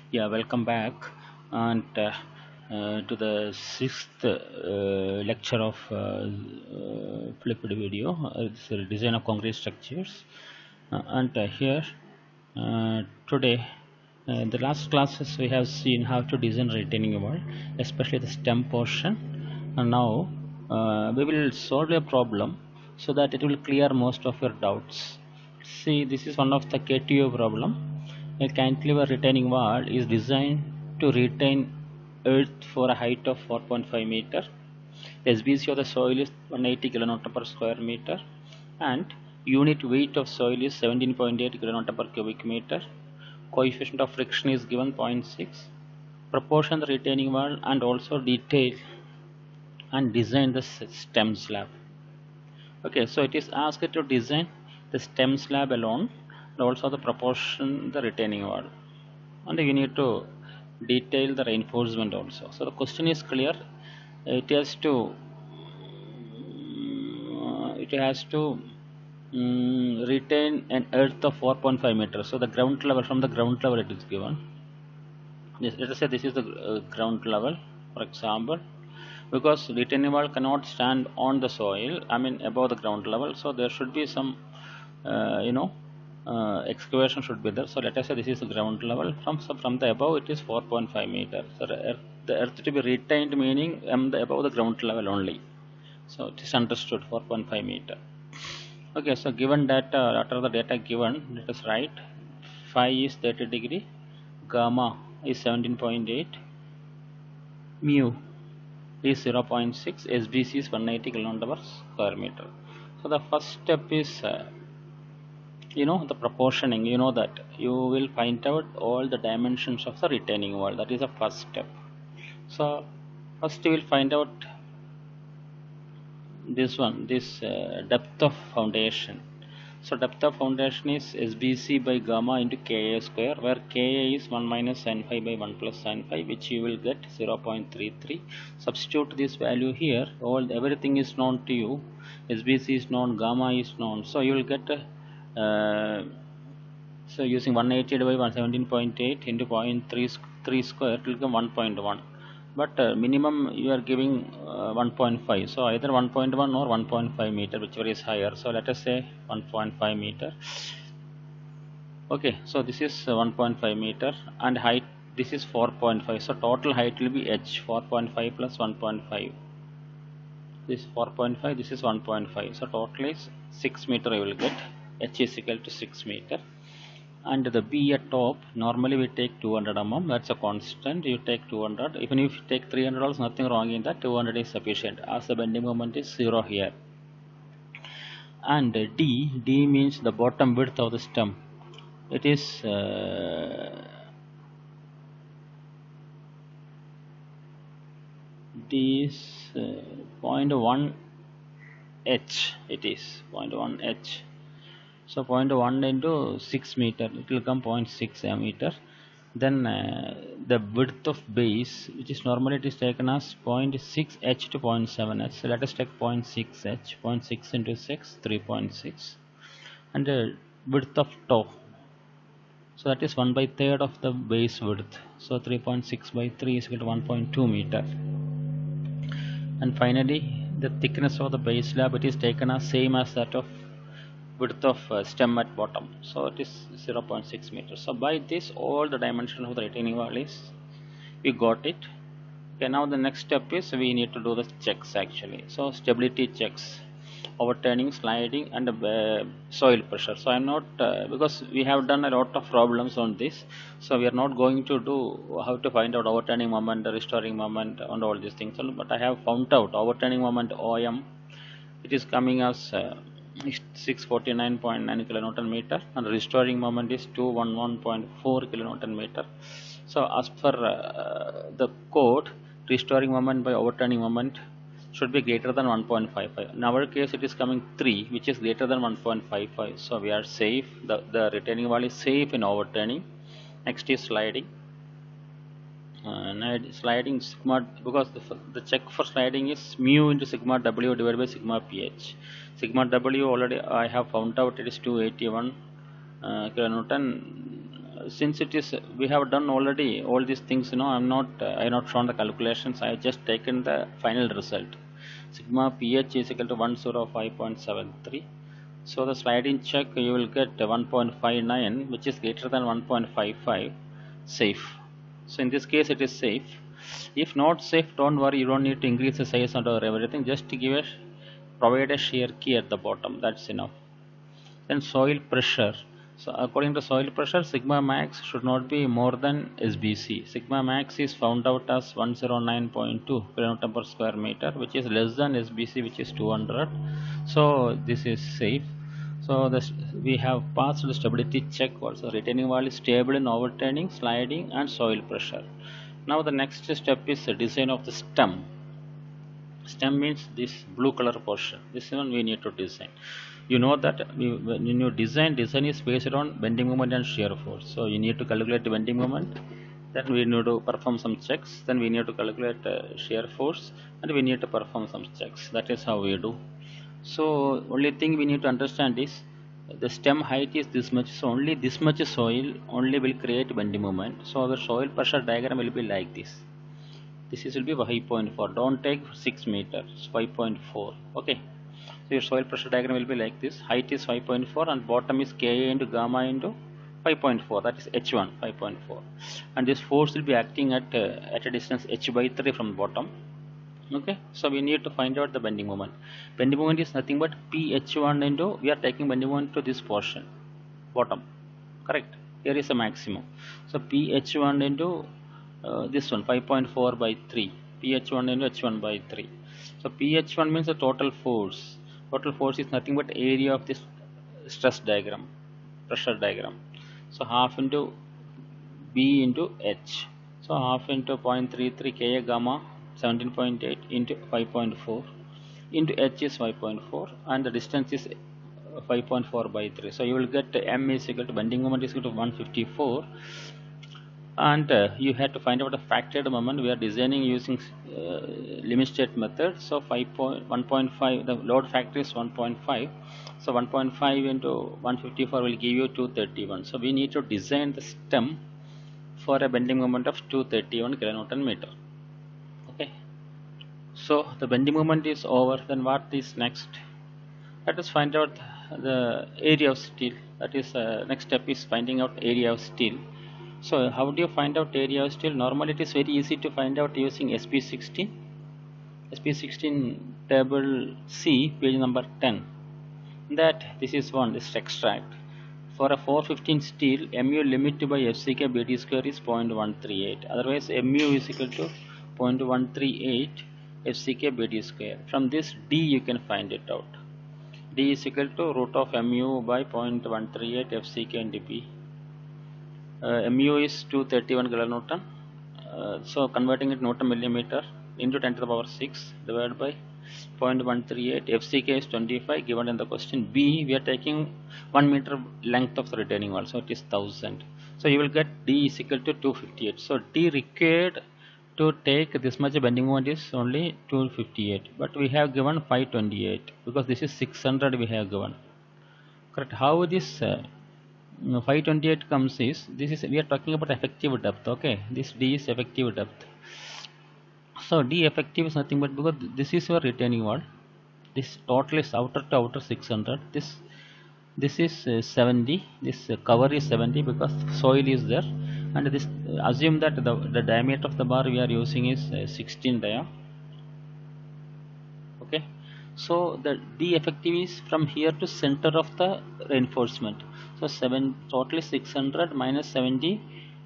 Yeah, welcome back and to the sixth lecture of flipped video. It's a design of concrete structures. And here today, in the last classes we have seen how to design retaining wall, especially the stem portion. And now we will solve a problem so that it will clear most of your doubts. See, this is one of the KTO problem. A cantilever retaining wall is designed to retain earth for a height of 4.5 meter. SBC of the soil is 180 kilonewton per square meter and unit weight of soil is 17.8 kilonewton per cubic meter. Coefficient of friction is given 0.6. Proportion the retaining wall and also detail and design the stem slab. Okay, so it is asked to design the stem slab alone and also the proportion the retaining wall, and you need to detail the reinforcement also. So the question is clear. It has to retain an earth of 4.5 meters. So the ground level, from the ground level it is given. Let us say this is the ground level, for example, because retaining wall cannot stand on the soil, I mean above the ground level, so there should be some excavation should be there. So let us say this is the ground level. From the above it is 4.5 meters. So the earth to be retained, meaning above the ground level only. So it is understood 4.5 meter. Okay, so given data, after the data given, let us write phi is 30 degree, gamma is 17.8, mu is 0.6, SBC is 180 kilonewton per square meter. So the first step is the proportioning. You know that you will find out all the dimensions of the retaining wall. That is the first step. So first you will find out this depth of foundation. So depth of foundation is SBC by gamma into Ka square, where Ka is 1 minus sin phi by 1 plus sin phi, which you will get 0.33. Substitute this value here. Everything is known to you. SBC is known, gamma is known. So you will get so using 180 by 117.8 into 0.33 square, it will become 1.1. But minimum you are giving 1.5, so either 1.1 or 1.5 meter, whichever is higher. So let us say 1.5 meter. Okay, so this is 1.5 meter and height, this is 4.5. So total height will be h, 4.5 plus 1.5. This is 4.5, this is 1.5. So total is 6 meter I will get. H is equal to 6 meter. And the B at top, normally we take 200 mm, that's a constant. You take 200, even if you take 300 also nothing wrong in that. 200 is sufficient as the bending moment is 0 here. And D means the bottom width of the stem. It is D is 0.1 H. It is 0.1 H. So 0.1 into 6 meter, it will come 0.6 meter. Then the width of base, which is normally it is taken as 0.6 h to 0.7 h. So let us take 0.6 h, 0.6 into 6, 3.6. And the width of toe, so that is 1 by third of the base width. So 3.6 by 3 is equal to 1.2 meter. And finally the thickness of the base slab, it is taken as same as that of width of stem at bottom, so it is 0.6 meters. So by this all the dimensions of the retaining wall is we got it. Okay, now the next step is we need to do the checks actually. So stability checks, overturning, sliding, and soil pressure. So I'm not because we have done a lot of problems on this, so we are not going to do how to find out overturning moment, restoring moment, and all these things. But I have found out overturning moment OM, it is coming as 649.9 kilonewton meter, and restoring moment is 211.4 kilonewton meter. So as per the code, restoring moment by overturning moment should be greater than 1.55. In our case it is coming 3, which is greater than 1.55. So we are safe. The retaining wall is safe in overturning. Next is sliding. Sliding sigma, because the check for sliding is mu into sigma w divided by sigma ph. Sigma w already I have found out, it is 281 kilonewton. since it is we have done already all these things, I have not shown the calculations. I have just taken the final result. Sigma pH is equal to 105.73. So the sliding check you will get 1.59, which is greater than 1.55, safe. So in this case it is safe. If not safe, don't worry, you don't need to increase the size or everything. Just provide a shear key at the bottom, that's enough. Then soil pressure. So according to soil pressure, sigma max should not be more than SBC. Sigma max is found out as 109.2 kilonewton per square meter, which is less than SBC, which is 200. So this is safe. So this, we have passed the stability check also. Retaining wall is stable in overturning, sliding, and soil pressure. Now the next step is the design of the stem. Stem means this blue color portion. This one we need to design. You know that when you design is based on bending moment and shear force. So you need to calculate the bending moment. Then we need to perform some checks. Then we need to calculate shear force, and we need to perform some checks. That is how we do. So only thing we need to understand is the stem height is this much. So only this much soil only will create bending moment. So the soil pressure diagram will be like this. This will be 5.4. Don't take 6 meters, 5.4. Okay. So your soil pressure diagram will be like this. Height is 5.4 and bottom is Ka into gamma into 5.4. That is H1, 5.4. And this force will be acting at a distance h by 3 from the bottom. Okay. So we need to find out the bending moment. Bending moment is nothing but Ph1 into, we are taking bending moment to this portion, bottom. Correct. Here is a maximum. So Ph1 into this one 5.4 by 3, pH1 into h1 by 3. So pH1 means the total force. Total force is nothing but area of this stress diagram, pressure diagram. So half into B into H. So half into 0.33 Ka gamma 17.8 into 5.4 into H is 5.4 and the distance is 5.4 by 3. So you will get M is equal to bending moment is equal to 154. And you have to find out the factored moment. We are designing using limit state method. So 1.5, the load factor is 1.5. So 1.5 into 154 will give you 231. So we need to design the stem for a bending moment of 231 kilonewton meter. Okay. So the bending moment is over. Then what is next? Let us find out the area of steel. That is next step is finding out area of steel. So how do you find out area of steel? Normally it is very easy to find out using SP16. SP16 table C, page number 10. That this is one, this extract. For a 415 steel, mu limit by FCK BD square is 0.138. Otherwise mu is equal to 0.138 FCK BD square. From this D you can find it out. D is equal to root of mu by 0.138 FCK into B. Mu is 231 kilonewton. So converting it Newton millimeter into 10 to the power 6 divided by 0.138. FCK is 25 given in the question. B we are taking 1 meter length of the retaining wall, so it is 1000. So you will get D is equal to 258. So D required to take this much bending moment is only 258, but we have given 528 because this is 600 we have given. Correct. How this 528 comes is, this is, we are talking about effective depth. Okay, this D is effective depth. So D effective is nothing but, because this is your retaining wall, this total is outer to outer 600, this is 70, this cover is 70 because soil is there, and this assume that the diameter of the bar we are using is 16 dia. Okay, so the D effective is from here to center of the reinforcement. So total is 600 minus 70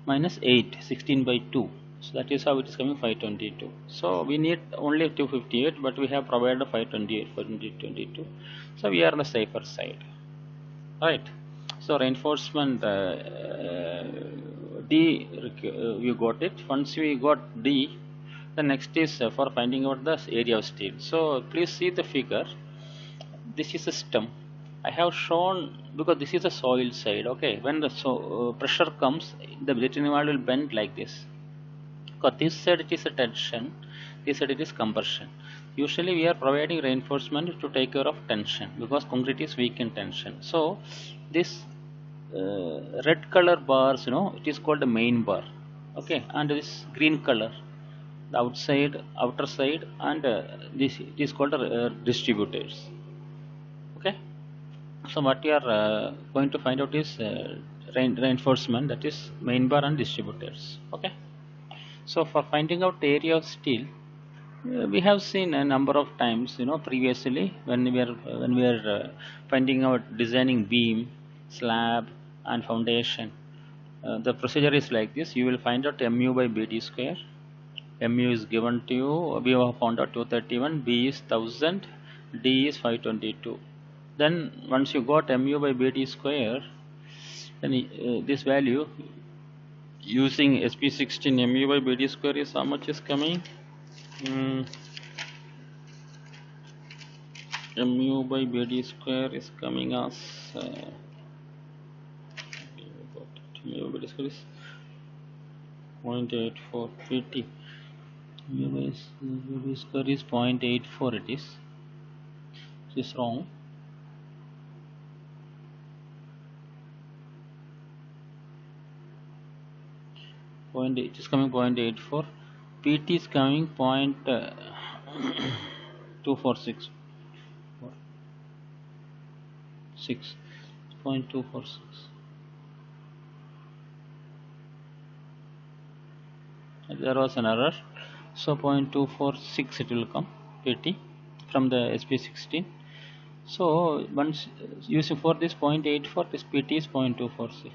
minus 8, 16 by 2. So that is how it is coming 522. So we need only 258, but we have provided 528 for 2022. So we are on the safer side, right? So reinforcement D you got it. Once we got D, the next is for finding out the area of steel. So please see the figure. This is a stem. I have shown because this is a soil side. Okay, when the pressure comes, the retaining wall will bend like this. Because this side it is a tension, this side it is compression. Usually we are providing reinforcement to take care of tension because concrete is weak in tension. So this red color bars, it is called the main bar. Okay, and this green color, the outer side, and this it is called distributors. Okay, so what you are going to find out is reinforcement, that is main bar and distributors. Okay, so for finding out area of steel, we have seen a number of times, previously, when we are finding out designing beam, slab, and foundation. The procedure is like this: you will find out mu by bd square. Mu is given to you. We have found out 231. B is 1000. D is 522. Then once you got mu by bd square, then this value using SP16, mu by bd square is how much is coming? Mu by bd square is coming as mu by bd square is 0.84 pt. Mu by bd square is 0.84. It is wrong. It is coming 0.84. pt is coming 0.246. 0.246. There was an error, so 0.246 it will come pt from the SP16. So once using for this 0.84, this pt is 0.246.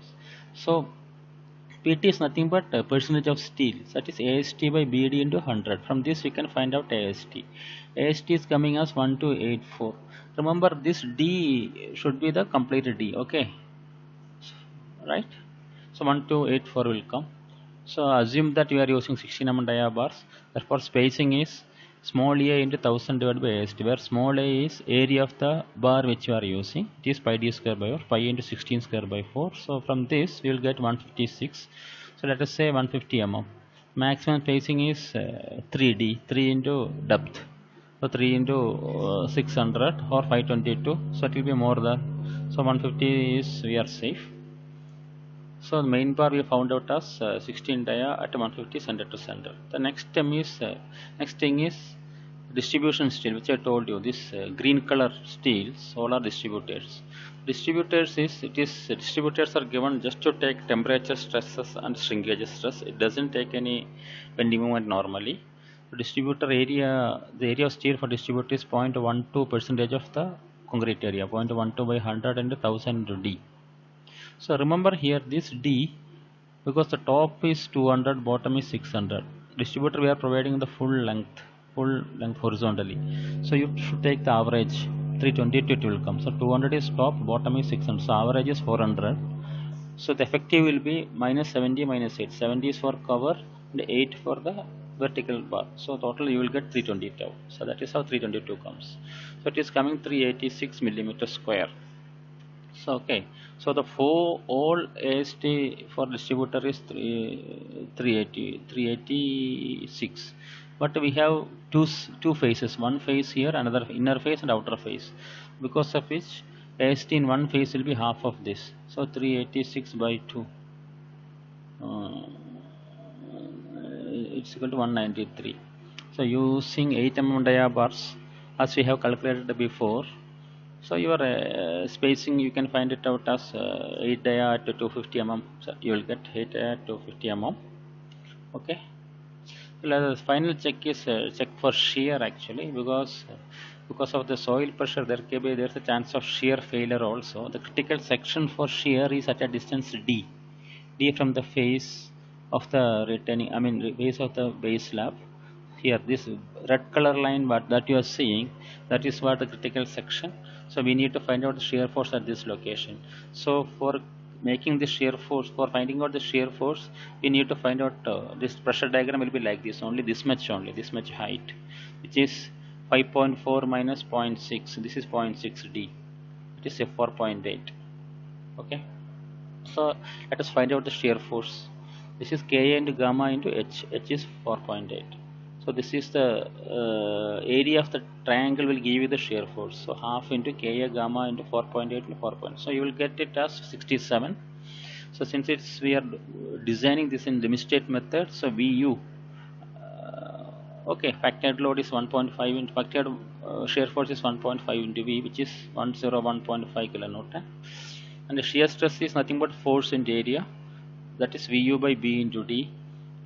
So pt is nothing but a percentage of steel, that is AST by BD into 100. From this we can find out AST. AST is coming as 1284. Remember, this D should be the complete D. Okay, right? So 1284 will come. So assume that you are using 16 mm dia bars. Therefore spacing is small a into 1000 divided by AST, where small a is area of the bar which you are using. It is pi d square by 4, pi into 16 square by 4. So from this we will get 156. So let us say 150 mm. Maximum spacing is 3D, 3 into depth. So 3 into 600 or 522. So it will be more than. So 150 is, we are safe. So the main bar we found out as 16 dia at 150 center to center. The next thing is distribution steel, which I told you. This green color steels, all are distributors. Distributors are given just to take temperature stresses and shrinkage stress. It doesn't take any bending moment normally. Distributor area, the area of steel for distributor is 0.12 percentage of the concrete area, 0.12 by 100 and 1000 into D. So remember here this D, because the top is 200, bottom is 600. Distributor we are providing the full length horizontally. So you should take the average, 322 it will come. So 200 is top, bottom is 600. So average is 400. So the effective will be minus 70 minus 8. 70 is for cover and 8 for the vertical bar. So total you will get 322. So that is how 322 comes. So it is coming 386 millimeter square. So okay, so the all AST for distributor is 386, but we have two phases, one phase here, another inner phase and outer phase, because of which AST in one phase will be half of this. So 386 by 2, it's equal to 193. So using 8 mm dia bars, as we have calculated before. So your spacing, you can find it out as 8 dia at 250 mm. So you will get 8 dia at 250 mm. Okay. Well, the final check is check for shear actually, because of the soil pressure there's a chance of shear failure also. The critical section for shear is at a distance D from the face of the face of the base slab. Here this red color line that you are seeing, that is what the critical section. So we need to find out the shear force at this location. So for making the shear force, for finding out the shear force, we need to find out this pressure diagram will be like this, this much height, which is 5.4 minus 0.6. This is 0.6 D. It is a 4.8. Okay. So let us find out the shear force. This is Ka into gamma into H. H is 4.8. So this is the area of the triangle will give you the shear force. So half into Ka gamma into 4.8 into 4. So you will get it as 67. So since it's we are designing this in limit state method, so Vu okay, factored load is 1.5 into factored shear force is 1.5 into V, which is 101.5 kilonewton, and the shear stress is nothing but force into area, that is Vu by B into D.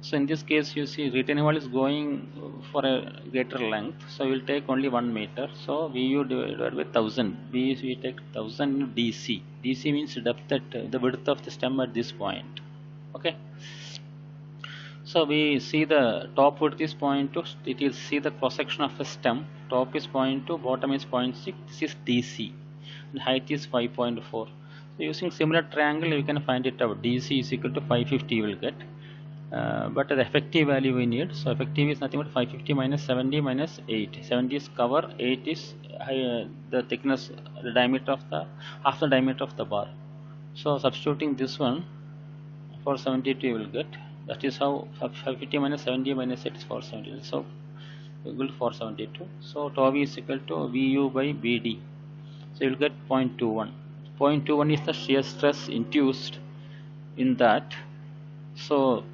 So in this case, you see retaining wall is going for a greater length, so we will take only 1 meter. So Vu divided by 1000. We take 1000 DC. DC means depth at the width of the stem at this point. Okay. So we see the top width is 0.2. It is see the cross section of a stem. Top is 0.2, bottom is 0.6. This is DC. And height is 5.4. So using similar triangle, you can find it out. DC is equal to 550. You will get. But the effective value we need. So effective is nothing but 550 minus 70 minus 8. 70 is cover. 8 is the thickness, the diameter of the half the diameter of the bar. So substituting this one for 72, you will get. That is how 550 minus 70 minus 8 is 472. So equal to 472. So tau V is equal to Vu by Bd. So you will get 0.21. 0.21 is the shear stress induced in that. So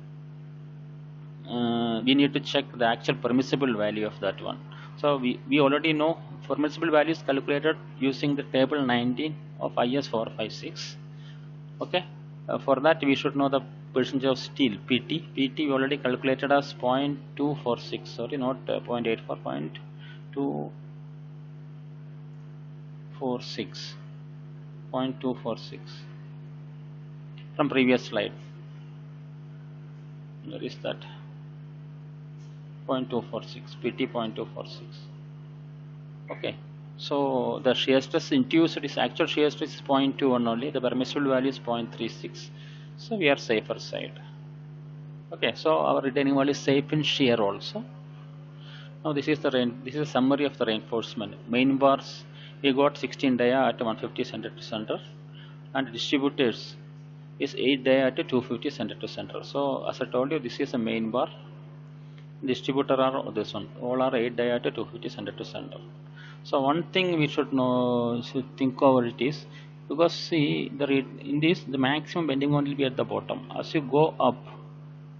we need to check the actual permissible value of that one. So we already know permissible value is calculated using the table 19 of IS 456. Okay. For that we should know the percentage of steel PT. PT we already calculated as 0.246. Sorry, not 0.84, 0.246. 0.246 from previous slide. Where is that? 0.246. PT 0.246. Okay. So the shear stress induced is actual shear stress is 0.21 only. The permissible value is 0.36. So we are safer side. Okay. So our retaining wall is safe in shear also. Now this is a summary of the reinforcement. Main bars we got 16 dia at 150 center to center, and distributors is 8 dia at 250 center to center. So as I told you, this is a main bar. Distributor are this one. All are 8 dia at 250 center to center. So one thing we should know, should think over it is, because see in this the maximum bending moment will be at the bottom. As you go up,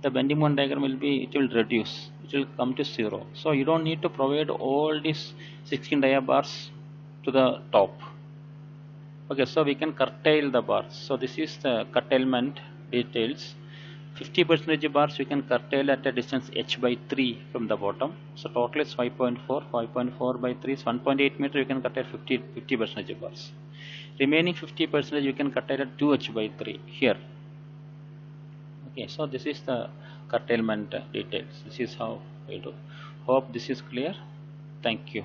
the bending moment diagram will will reduce. It will come to 0. So you don't need to provide all these 16 dia bars to the top. Okay, so we can curtail the bars. So this is the curtailment details. 50% bars we can curtail at a distance h by 3 from the bottom. So total is 5.4. 5.4 by 3 is 1.8 meter. You can curtail 50% bars. Remaining 50% you can curtail at 2h by 3 here. Okay, so this is the curtailment details. This is how we do. Hope this is clear. Thank you.